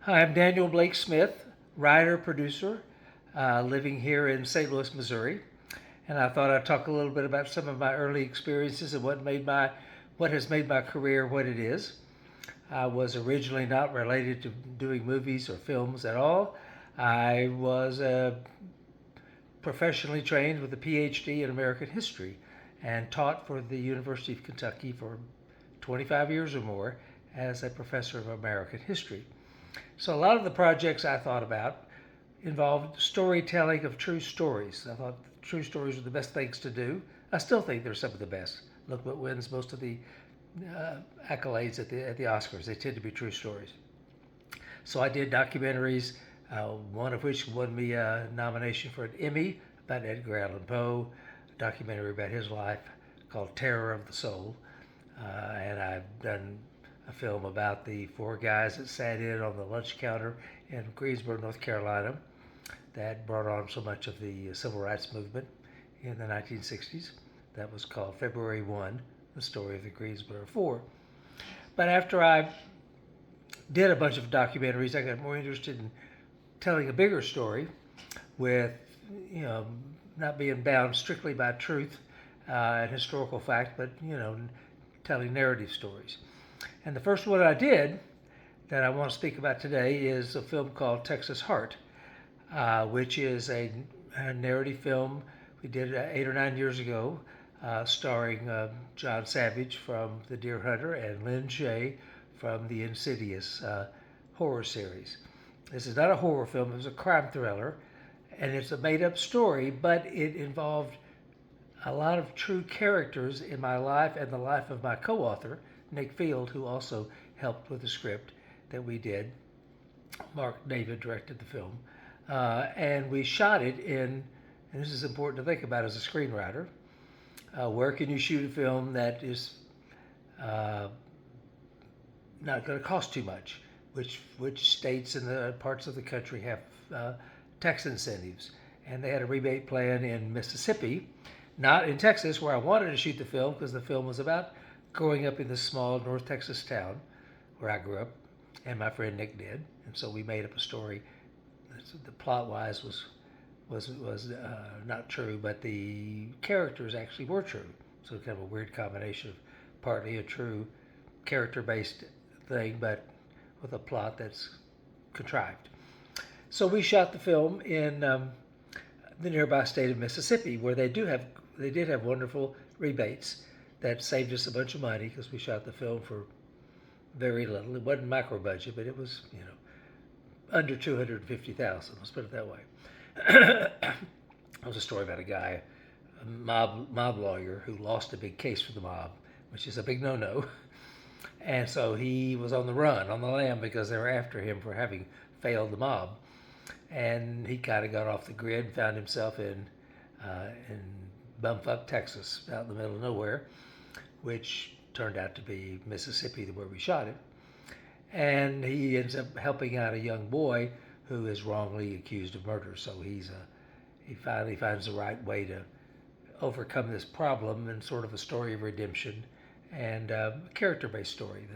Hi, I'm DanielBlakeSmith, writer, producer, living here in St. Louis, Missouri. And I thought I'd talk a little bit about some of my early experiences and what has made my career what it is. I was originally not related to doing movies or films at all. I was professionally trained with a PhD in American history and taught for the University of Kentucky for 25 years or more as a professor of American history. So a lot of the projects I thought about involved storytelling of true stories. I thought true stories were the best things to do. I still think they're some of the best. Look what wins most of the accolades at the Oscars. They tend to be true stories. So I did documentaries, one of which won me a nomination for an Emmy about Edgar Allan Poe, a documentary about his life called Terror of the Soul. And I've done a film about the four guys that sat in on the lunch counter in Greensboro, North Carolina, that brought on so much of the civil rights movement in the 1960s. That was called February 1, the story of the Greensboro Four. But after I did a bunch of documentaries, I got more interested in telling a bigger story with, you know, not being bound strictly by truth and historical fact, but, telling narrative stories. And the first one I did that I want to speak about today is a film called TexasHeart, which is a narrative film we did 8 or 9 years ago, starring John Savage from The Deer Hunter and Lynn Shaye from the Insidious horror series. This is not a horror film, it was a crime thriller, and it's a made up story, but it involved a lot of true characters in my life and the life of my co author, Nick Field, who also helped with the script that we did. Mark David directed the film. And we shot it in, and this is important to think about as a screenwriter, where can you shoot a film that is not going to cost too much? Which states and the parts of the country have tax incentives? And they had a rebate plan in Mississippi, not in Texas, where I wanted to shoot the film because the film was about growing up in this small North Texas town where I grew up, and my friend Nick did. And so we made up a story. The plot-wise was not true, but the characters actually were true. So kind of a weird combination of partly a true character-based thing, but with a plot that's contrived. So we shot the film in the nearby state of Mississippi, where they did have wonderful rebates that saved us a bunch of money because we shot the film for very little. It wasn't micro budget, but it was under 250,000. Let's put it that way. It was a story about a guy, a mob lawyer who lost a big case for the mob, which is a big no-no. And so he was on the run, on the lam, because they were after him for having failed the mob. And he kind of got off the grid and found himself in bumfuck Texas, out in the middle of nowhere, which turned out to be Mississippi, where we shot it. And he ends up helping out a young boy who is wrongly accused of murder. So he finally finds the right way to overcome this problem, and sort of a story of redemption and a character-based story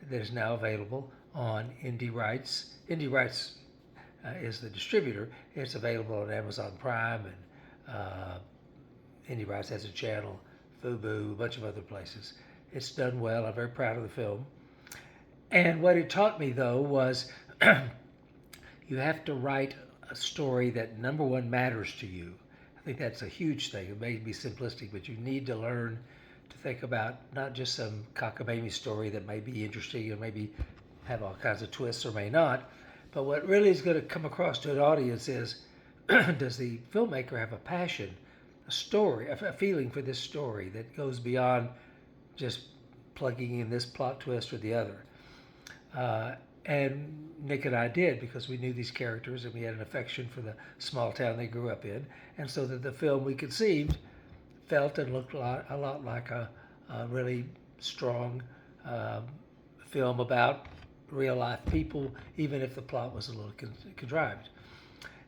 that is now available on Indie Rights. Indie Rights is the distributor. It's available on Amazon Prime, and Indie Rights has a channel, Fubu, a bunch of other places. It's done well. I'm very proud of the film. And what it taught me, though, was you have to write a story that, number one, matters to you. I think that's a huge thing. It may be simplistic, but you need to learn to think about not just some cockamamie story that may be interesting and maybe have all kinds of twists or may not, but what really is going to come across to an audience is, does the filmmaker have a passion, a story, a feeling for this story that goes beyond just plugging in this plot twist or the other? And Nick and I did, because we knew these characters and we had an affection for the small town they grew up in, and so that the film we conceived felt and looked a lot like a really strong film about real life people, even if the plot was a little contrived.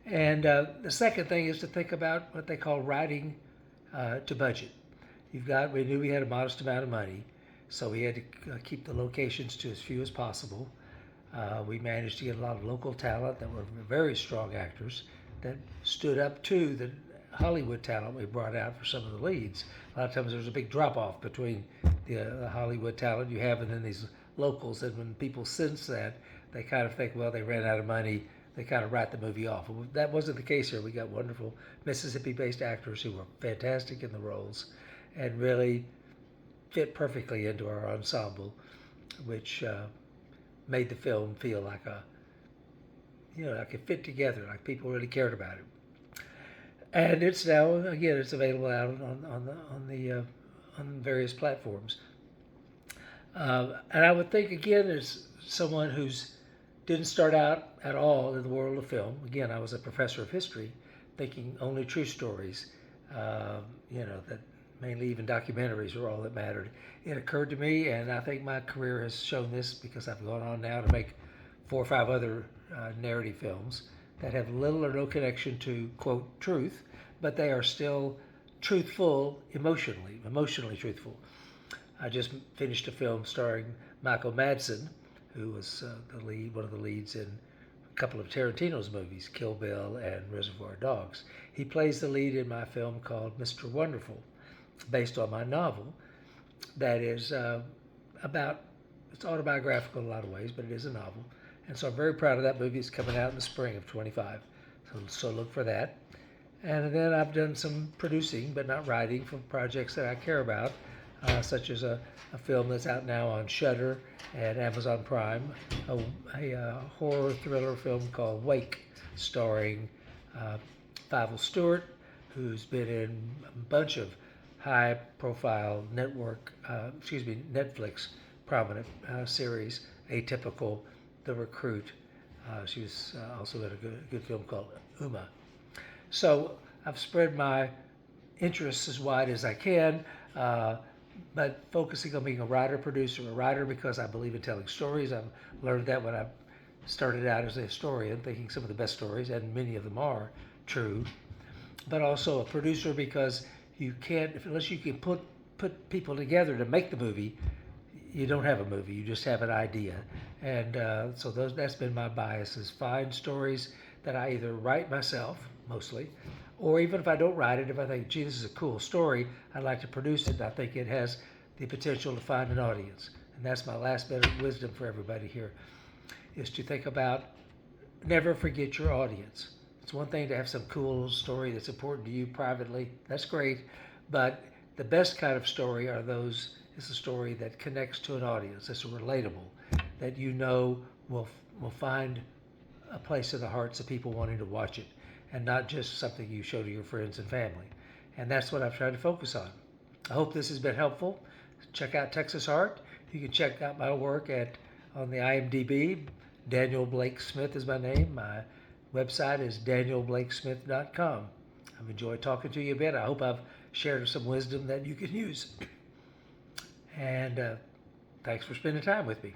And the second thing is to think about what they call writing to budget. We knew we had a modest amount of money, so we had to keep the locations to as few as possible. We managed to get a lot of local talent that were very strong actors that stood up to the Hollywood talent we brought out for some of the leads. A lot of times there's a big drop off between the Hollywood talent you have and then these locals, and when people sense that, they kind of think, well, they ran out of money, they kind of write the movie off. That wasn't the case here. We got wonderful Mississippi-based actors who were fantastic in the roles and really fit perfectly into our ensemble, which made the film feel like like it fit together, like people really cared about it. And it's now, again, it's available out on various platforms. And I would think, again, as someone who's didn't start out at all in the world of film. Again, I was a professor of history, thinking only true stories, that mainly even documentaries were all that mattered. It occurred to me, and I think my career has shown this because I've gone on now to make 4 or 5 other narrative films that have little or no connection to, quote, truth, but they are still truthful emotionally truthful. I just finished a film starring Michael Madsen, who was one of the leads in a couple of Tarantino's movies, Kill Bill and Reservoir Dogs. He plays the lead in my film called Mr. Wonderful, based on my novel that is it's autobiographical in a lot of ways, but it is a novel. And so I'm very proud of that movie. It's coming out in the spring of 25. So look for that. And then I've done some producing, but not writing, for projects that I care about, such as a film that's out now on Shudder and Amazon Prime, a horror thriller film called Wake, starring Fievel Stewart, who's been in a bunch of high-profile Netflix prominent series, Atypical, The Recruit. She was also in a good film called Uma. So I've spread my interests as wide as I can, but focusing on being a writer because I believe in telling stories. I've learned that when I started out as a historian, thinking some of the best stories, and many of them are true, but also a producer because you can't, unless you can put people together to make the movie, you don't have a movie, you just have an idea. And so that's been my bias, is find stories that I either write myself, mostly, or even if I don't write it, if I think, gee, this is a cool story, I'd like to produce it, and I think it has the potential to find an audience. And that's my last bit of wisdom for everybody here, is to think about, never forget your audience. It's one thing to have some cool story that's important to you privately, that's great, but the best kind of story is a story that connects to an audience, that's relatable, that will find a place in the hearts of people wanting to watch it, and not just something you show to your friends and family. And that's what I've tried to focus on. I hope this has been helpful. Check out TexasHeart. You can check out my work on the IMDb. Daniel Blake Smith is my name. My website is DanielBlakeSmith.com. I've enjoyed talking to you a bit. I hope I've shared some wisdom that you can use. And thanks for spending time with me.